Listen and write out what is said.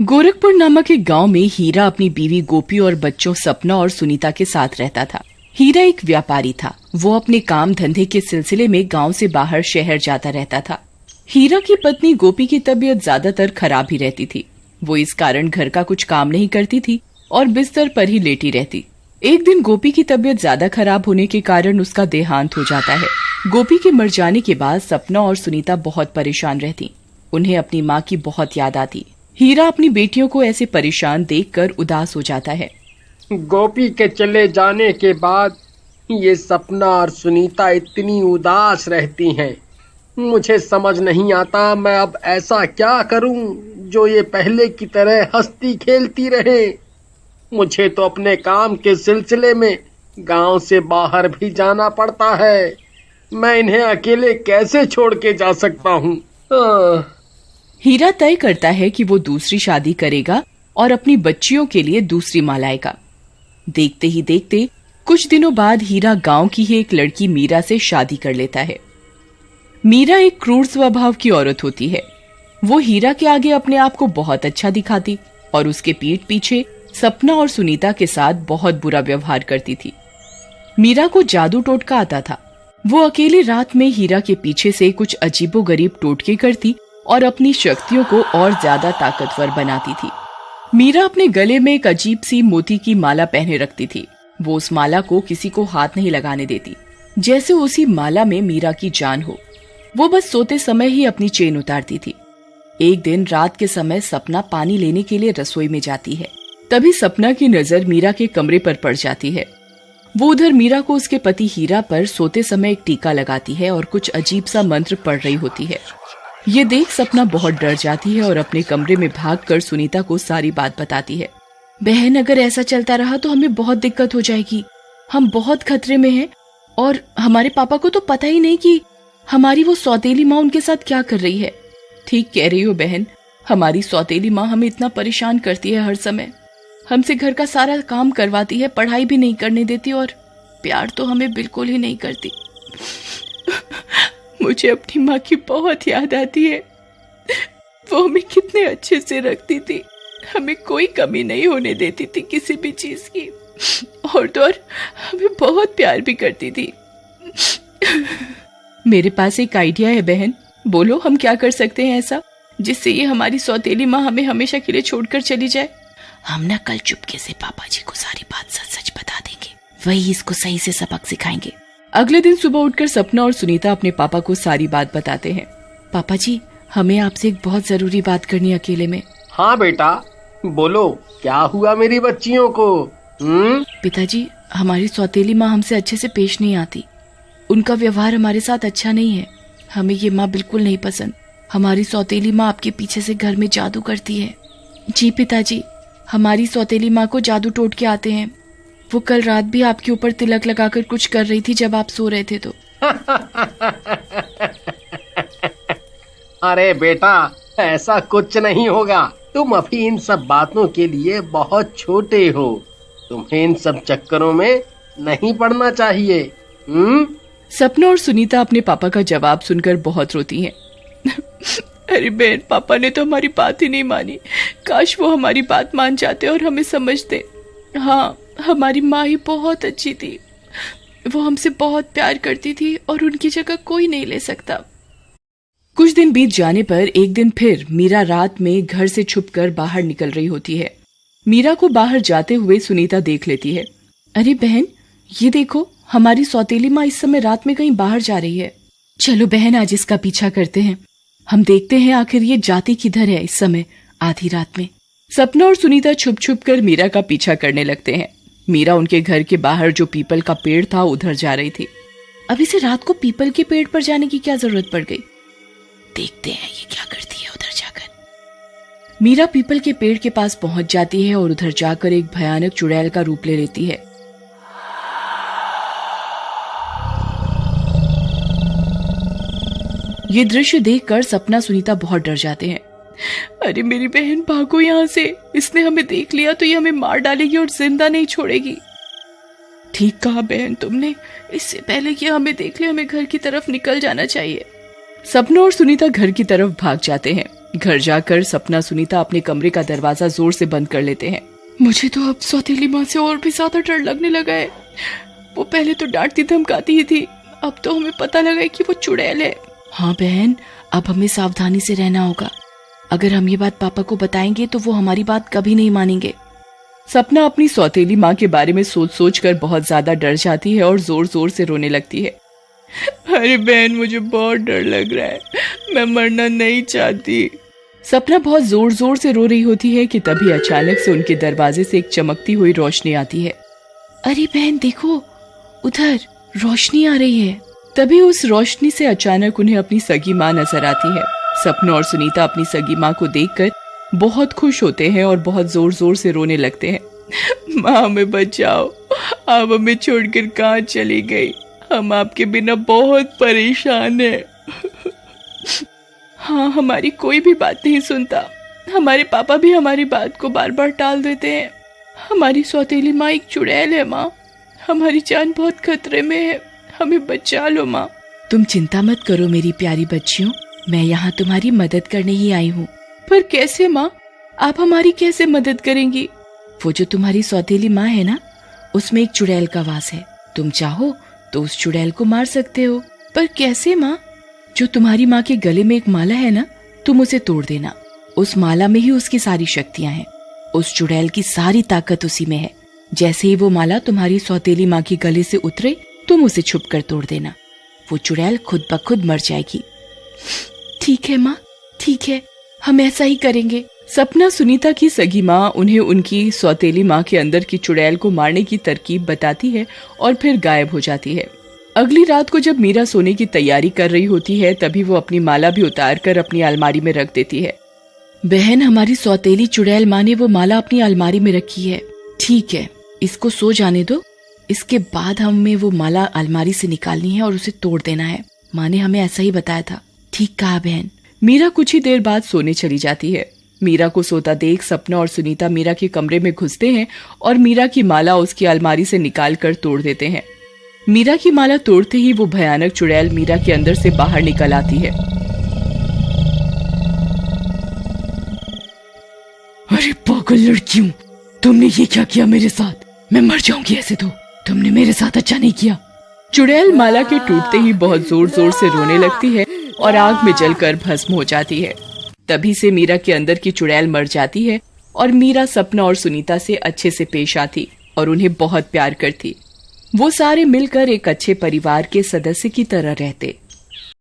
गोरखपुर नामक एक गांव में हीरा अपनी बीवी गोपी और बच्चों सपना और सुनीता के साथ रहता था। हीरा एक व्यापारी था। वो अपने काम धंधे के सिलसिले में गांव से बाहर शहर जाता रहता था। हीरा की पत्नी गोपी की तबीयत ज्यादातर खराब ही रहती थी। वो इस कारण घर का कुछ काम नहीं करती थी और बिस्तर पर ही लेटी रहती। एक दिन गोपी की तबीयत ज्यादा खराब होने के कारण उसका देहांत हो जाता है। गोपी के मर जाने के बाद सपना और सुनीता बहुत परेशान रहती। उन्हें अपनी माँ की बहुत याद आती। हीरा अपनी बेटियों को ऐसे परेशान देखकर उदास हो जाता है। गोपी के चले जाने के बाद ये सपना और सुनीता इतनी उदास रहती हैं। मुझे समझ नहीं आता मैं अब ऐसा क्या करूं जो ये पहले की तरह हंसती खेलती रहे। मुझे तो अपने काम के सिलसिले में गांव से बाहर भी जाना पड़ता है। मैं इन्हें अकेले कैसे छोड़ के जा सकता हूं? हीरा तय करता है कि वो दूसरी शादी करेगा और अपनी बच्चियों के लिए दूसरी माँ लाएगा। देखते ही देखते कुछ दिनों बाद हीरा गांव की ही एक लड़की मीरा से शादी कर लेता है। मीरा एक क्रूर स्वभाव की औरत होती है। वो हीरा के आगे अपने आप को बहुत अच्छा दिखाती और उसके पीठ पीछे सपना और सुनीता के साथ बहुत बुरा व्यवहार करती थी। मीरा को जादू टोटका आता था। वो अकेली रात में हीरा के पीछे से कुछ अजीबोगरीब टोटके करती और अपनी शक्तियों को और ज्यादा ताकतवर बनाती थी। मीरा अपने गले में एक अजीब सी मोती की माला पहने रखती थी। वो उस माला को किसी को हाथ नहीं लगाने देती, जैसे उसी माला में मीरा की जान हो। वो बस सोते समय ही अपनी चेन उतारती थी। एक दिन रात के समय सपना पानी लेने के लिए रसोई में जाती है। तभी सपना की नजर मीरा के कमरे पर पड़ जाती है। वो उधर मीरा को उसके पति हीरा पर सोते समय एक टीका लगाती है और कुछ अजीब सा मंत्र पढ़ रही होती है। ये देख सपना बहुत डर जाती है और अपने कमरे में भागकर सुनीता को सारी बात बताती है। बहन, अगर ऐसा चलता रहा तो हमें बहुत दिक्कत हो जाएगी। हम बहुत खतरे में हैं और हमारे पापा को तो पता ही नहीं कि हमारी वो सौतेली माँ उनके साथ क्या कर रही है। ठीक कह रही हो बहन, हमारी सौतेली माँ हमें इतना परेशान करती है हर समय। हमसे घर का सारा काम करवाती है, पढ़ाई भी नहीं करने देती और प्यार तो हमें बिल्कुल ही नहीं करती। मुझे अपनी माँ की बहुत याद आती है। वो हमें कितने अच्छे से रखती थी, हमें कोई कमी नहीं होने देती थी किसी भी चीज की, और तो और हमें बहुत प्यार भी करती थी। मेरे पास एक आइडिया है बहन, बोलो हम क्या कर सकते हैं ऐसा जिससे ये हमारी सौतेली माँ हमें हमेशा के लिए छोड़कर चली जाए। हम ना कल चुपके से पापा जी को सारी बात सच सच बता देंगे, वही इसको सही से सबक सिखाएंगे। अगले दिन सुबह उठकर सपना और सुनीता अपने पापा को सारी बात बताते हैं। पापा जी, हमें आपसे एक बहुत जरूरी बात करनी है अकेले में। हाँ बेटा, बोलो क्या हुआ मेरी बच्चियों को? पिताजी, हमारी सौतेली माँ हमसे अच्छे से पेश नहीं आती। उनका व्यवहार हमारे साथ अच्छा नहीं है। हमें ये माँ बिल्कुल नहीं पसंद। हमारी सौतेली माँ आपके पीछे से घर में जादू करती है। जी पिताजी, हमारी सौतेली माँ को जादू टोटके आते हैं। वो कल रात भी आपके ऊपर तिलक लगाकर कुछ कर रही थी जब आप सो रहे थे तो। अरे बेटा, ऐसा कुछ नहीं होगा। तुम अभी इन सब बातों के लिए बहुत छोटे हो। तुम्हें इन सब चक्करों में नहीं पड़ना चाहिए। सपना और सुनीता अपने पापा का जवाब सुनकर बहुत रोती हैं। अरे बहन, पापा ने तो हमारी बात ही नहीं मानी। काश वो हमारी बात मान जाते और हमें समझते। हाँ, हमारी माँ ही बहुत अच्छी थी। वो हमसे बहुत प्यार करती थी और उनकी जगह कोई नहीं ले सकता। कुछ दिन बीत जाने पर एक दिन फिर मीरा रात में घर से छुपकर बाहर निकल रही होती है। मीरा को बाहर जाते हुए सुनीता देख लेती है। अरे बहन, ये देखो, हमारी सौतेली माँ इस समय रात में कहीं बाहर जा रही है। चलो बहन, आज इसका पीछा करते हैं। हम देखते हैं आखिर ये जाती किधर है इस समय आधी रात में। सपना और सुनीता छुप छुप कर मीरा का पीछा करने लगते हैं। मीरा उनके घर के बाहर जो पीपल का पेड़ था उधर जा रही थी। अब इसे रात को पीपल के पेड़ पर जाने की क्या जरूरत पड़ गई? देखते हैं ये क्या करती है उधर जाकर। मीरा पीपल के पेड़ के पास पहुंच जाती है और उधर जाकर एक भयानक चुड़ैल का रूप ले लेती है। ये दृश्य देखकर सपना सुनीता बहुत डर जाते हैं। अरे मेरी बहन, भागो यहाँ से। इसने हमें देख लिया तो ये हमें मार डालेगी और जिंदा नहीं छोड़ेगी। ठीक कहा बहन तुमने, इससे पहले कि हमें देख ले हमें घर की तरफ निकल जाना चाहिए। सपना और सुनीता घर की तरफ भाग जाते हैं। घर जाकर सपना सुनीता अपने कमरे का दरवाजा जोर से बंद कर लेते हैं। मुझे तो अब सौतेली माँ से और भी ज्यादा डर लगने लगा है। वो पहले तो डांटती धमकाती ही थी, अब तो हमें पता लगा है कि वो चुड़ैल है। हाँ बहन, अब हमें सावधानी से रहना होगा। अगर हम ये बात पापा को बताएंगे तो वो हमारी बात कभी नहीं मानेंगे। सपना अपनी सौतेली माँ के बारे में सोच सोच कर बहुत ज्यादा डर जाती है और जोर जोर से रोने लगती है। अरे बहन, मुझे बहुत डर लग रहा है, मैं मरना नहीं चाहती। सपना बहुत जोर जोर से रो रही होती है कि तभी अचानक से उनके दरवाजे से एक चमकती हुई रोशनी आती है। अरे बहन देखो, उधर रोशनी आ रही है। तभी उस रोशनी से अचानक उन्हें अपनी सगी माँ नजर आती है। सपना और सुनीता अपनी सगी माँ को देखकर बहुत खुश होते हैं और बहुत जोर जोर से रोने लगते हैं। माँ हमें बचाओ, आप हमें छोड़कर कहाँ चली गई, हम आपके बिना बहुत परेशान हैं। हाँ, हमारी कोई भी बात नहीं सुनता, हमारे पापा भी हमारी बात को बार बार टाल देते हैं। हमारी सौतेली माँ एक चुड़ैल है माँ, हमारी जान बहुत खतरे में है, हमें बचा लो माँ। तुम चिंता मत करो मेरी प्यारी बच्चियों, मैं यहाँ तुम्हारी मदद करने ही आई हूँ। पर कैसे माँ, आप हमारी कैसे मदद करेंगी? वो जो तुम्हारी सौतेली माँ है ना, उसमें एक चुड़ैल का वास है। तुम चाहो तो उस चुड़ैल को मार सकते हो। पर कैसे माँ? जो तुम्हारी माँ के गले में एक माला है ना, तुम उसे तोड़ देना। उस माला में ही उसकी सारी शक्तियां हैं। उस चुड़ैल की सारी ताकत उसी में है। जैसे ही वो माला तुम्हारी सौतेली माँ के गले से उतरे, तुम उसे छुप कर तोड़ देना। वो चुड़ैल खुद ब खुद मर जाएगी। ठीक है माँ, ठीक है, हम ऐसा ही करेंगे। सपना सुनीता की सगी माँ उन्हें उनकी सौतेली माँ के अंदर की चुड़ैल को मारने की तरकीब बताती है और फिर गायब हो जाती है। अगली रात को जब मीरा सोने की तैयारी कर रही होती है, तभी वो अपनी माला भी उतार कर अपनी अलमारी में रख देती है। बहन, हमारी सौतेली चुड़ैल माँ ने वो माला अपनी अलमारी में रखी है। ठीक है, इसको सो जाने दो। इसके बाद हमें वो माला अलमारी से निकालनी है और उसे तोड़ देना है। माँ ने हमें ऐसा ही बताया था। ठीक कहा बहन। मीरा कुछ ही देर बाद सोने चली जाती है। मीरा को सोता देख सपना और सुनीता मीरा के कमरे में घुसते हैं और मीरा की माला उसकी अलमारी से निकाल कर तोड़ देते हैं। मीरा की माला तोड़ते ही वो भयानक चुड़ैल मीरा के अंदर से बाहर निकल आती है। अरे पागल लड़कियों, तुमने ये क्या किया मेरे साथ? मैं मर जाऊंगी ऐसे तो। तुमने मेरे साथ अच्छा नहीं किया। चुड़ैल माला के टूटते ही बहुत जोर जोर से रोने लगती है और आग में जलकर भस्म हो जाती है। तभी से मीरा के अंदर की चुड़ैल मर जाती है और मीरा सपना और सुनीता से अच्छे से पेश आती और उन्हें बहुत प्यार करती। वो सारे मिलकर एक अच्छे परिवार के सदस्य की तरह रहते।